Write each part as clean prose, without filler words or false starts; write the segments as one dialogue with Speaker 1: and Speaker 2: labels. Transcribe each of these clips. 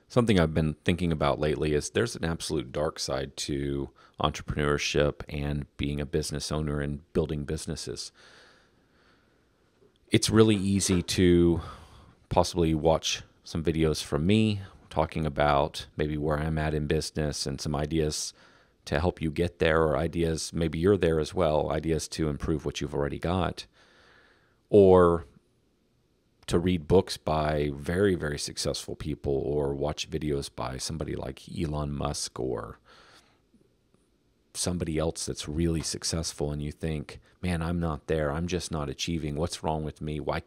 Speaker 1: Something I've been thinking about lately is there's an absolute dark side to entrepreneurship and being a business owner and building businesses. It's really easy to possibly watch some videos from me talking about maybe where I'm at in business and some ideas to help you get there, or ideas, maybe you're there as well, ideas to improve what you've already got, or to read books by very, very successful people, or watch videos by somebody like Elon Musk or somebody else that's really successful, and you think, man, I'm not there. I'm just not achieving. What's wrong with me? Why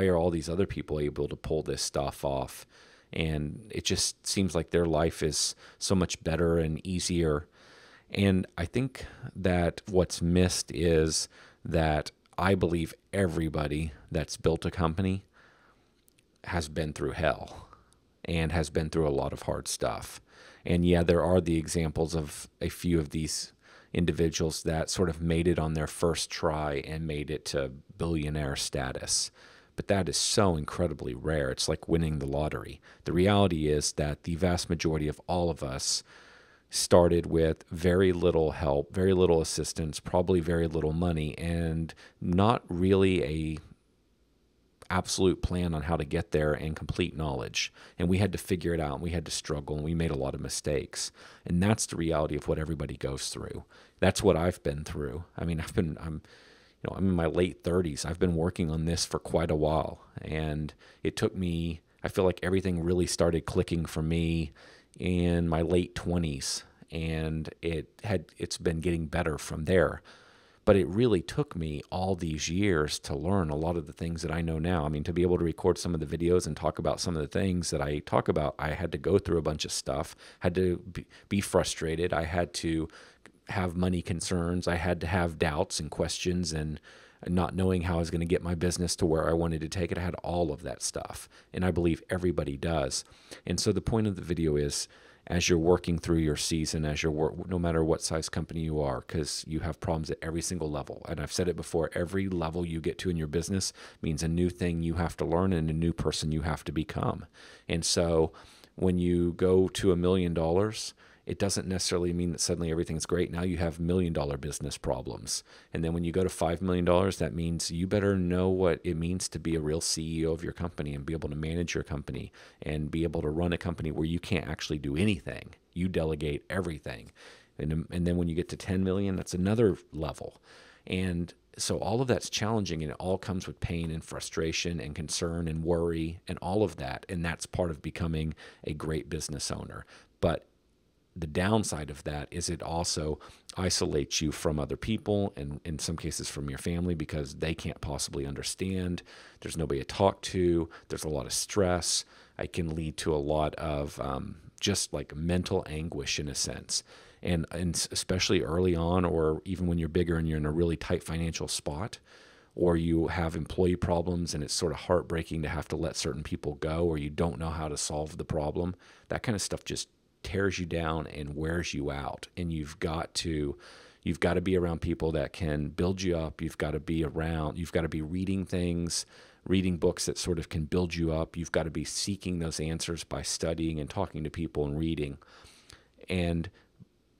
Speaker 1: are all these other people able to pull this stuff off? And it just seems like their life is so much better and easier. And I think that what's missed is that I believe everybody that's built a company has been through hell and has been through a lot of hard stuff. And yeah, there are the examples of a few of these individuals that sort of made it on their first try and made it to billionaire status. But that is so incredibly rare. It's like winning the lottery. The reality is that the vast majority of all of us started with very little help, very little assistance, probably very little money, and not really a absolute plan on how to get there and complete knowledge. And we had to figure it out, and we had to struggle, and we made a lot of mistakes. And that's the reality of what everybody goes through. That's what I've been through. I mean, I'm in my late 30s. I've been working on this for quite a while, and it took me, I feel like everything really started clicking for me in my late 20s, and it's been getting better from there. But it really took me all these years to learn a lot of the things that I know now. I mean, to be able to record some of the videos and talk about some of the things that I talk about, I had to go through a bunch of stuff, had to be frustrated. I had to have money concerns. I had to have doubts and questions and not knowing how I was going to get my business to where I wanted to take it. I had all of that stuff, and I believe everybody does. And so the point of the video is, as you're working through your season, no matter what size company you are, because you have problems at every single level. And I've said it before, every level you get to in your business means a new thing you have to learn and a new person you have to become. And so when you go to $1 million, it doesn't necessarily mean that suddenly everything's great. Now you have $1 million business problems. And then when you go to $5 million, that means you better know what it means to be a real CEO of your company and be able to manage your company and be able to run a company where you can't actually do anything. You delegate everything. And then when you get to 10 million, that's another level. And so all of that's challenging, and it all comes with pain and frustration and concern and worry and all of that. And that's part of becoming a great business owner. But the downside of that is it also isolates you from other people, and in some cases from your family, because they can't possibly understand. There's nobody to talk to. There's a lot of stress. It can lead to a lot of just like mental anguish in a sense. And especially early on, or even when you're bigger and you're in a really tight financial spot, or you have employee problems and it's sort of heartbreaking to have to let certain people go, or you don't know how to solve the problem, that kind of stuff just tears you down and wears you out. And you've got to be around people that can build you up. You've got to be reading things, reading books that sort of can build you up. You've got to be seeking those answers by studying and talking to people and reading. And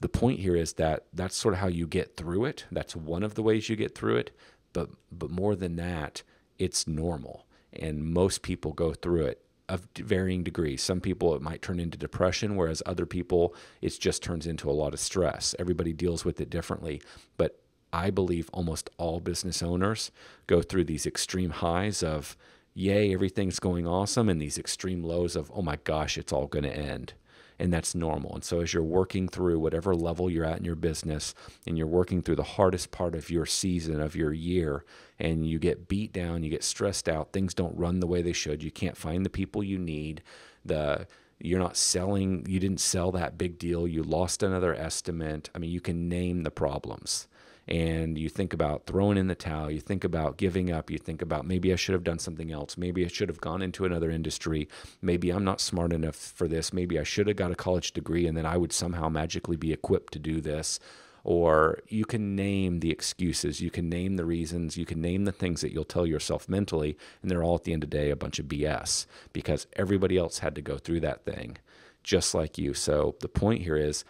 Speaker 1: the point here is that that's sort of how you get through it. That's one of the ways you get through it. But more than that, it's normal. And most people go through it of varying degrees. Some people, it might turn into depression, whereas other people, it just turns into a lot of stress. Everybody deals with it differently. But I believe almost all business owners go through these extreme highs of, yay, everything's going awesome, and these extreme lows of, oh my gosh, it's all going to end. And that's normal. And so as you're working through whatever level you're at in your business, and you're working through the hardest part of your season, of your year, and you get beat down, you get stressed out, things don't run the way they should, you can't find the people you need, you're not selling, you didn't sell that big deal, you lost another estimate. I mean, you can name the problems. And you think about throwing in the towel, you think about giving up, you think about maybe I should have done something else, maybe I should have gone into another industry, maybe I'm not smart enough for this, maybe I should have got a college degree and then I would somehow magically be equipped to do this. Or you can name the excuses, you can name the reasons, you can name the things that you'll tell yourself mentally, and they're all at the end of the day a bunch of BS because everybody else had to go through that thing just like you. So the point here is,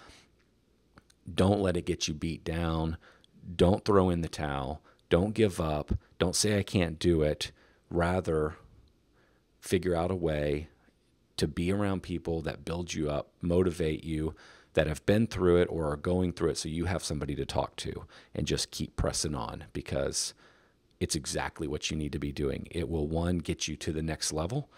Speaker 1: don't let it get you beat down. Don't throw in the towel. Don't give up. Don't say I can't do it. Rather, figure out a way to be around people that build you up, motivate you, that have been through it or are going through it, so you have somebody to talk to, and just keep pressing on, because it's exactly what you need to be doing. It will, one, get you to the next level,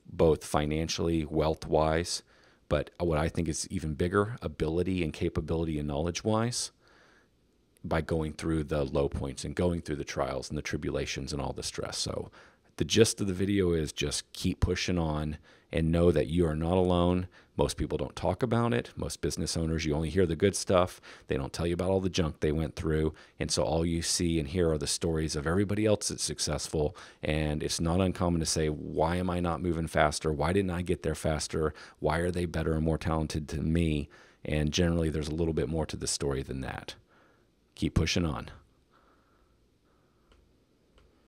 Speaker 1: both financially, wealth-wise, but what I think is even bigger, ability and capability and knowledge-wise, by going through the low points and going through the trials and the tribulations and all the stress. So the gist of the video is just keep pushing on and know that you are not alone. Most people don't talk about it. Most business owners, you only hear the good stuff. They don't tell you about all the junk they went through. And so all you see and hear are the stories of everybody else that's successful. And it's not uncommon to say, why am I not moving faster? Why didn't I get there faster? Why are they better and more talented than me? And generally, there's a little bit more to the story than that. Keep pushing on.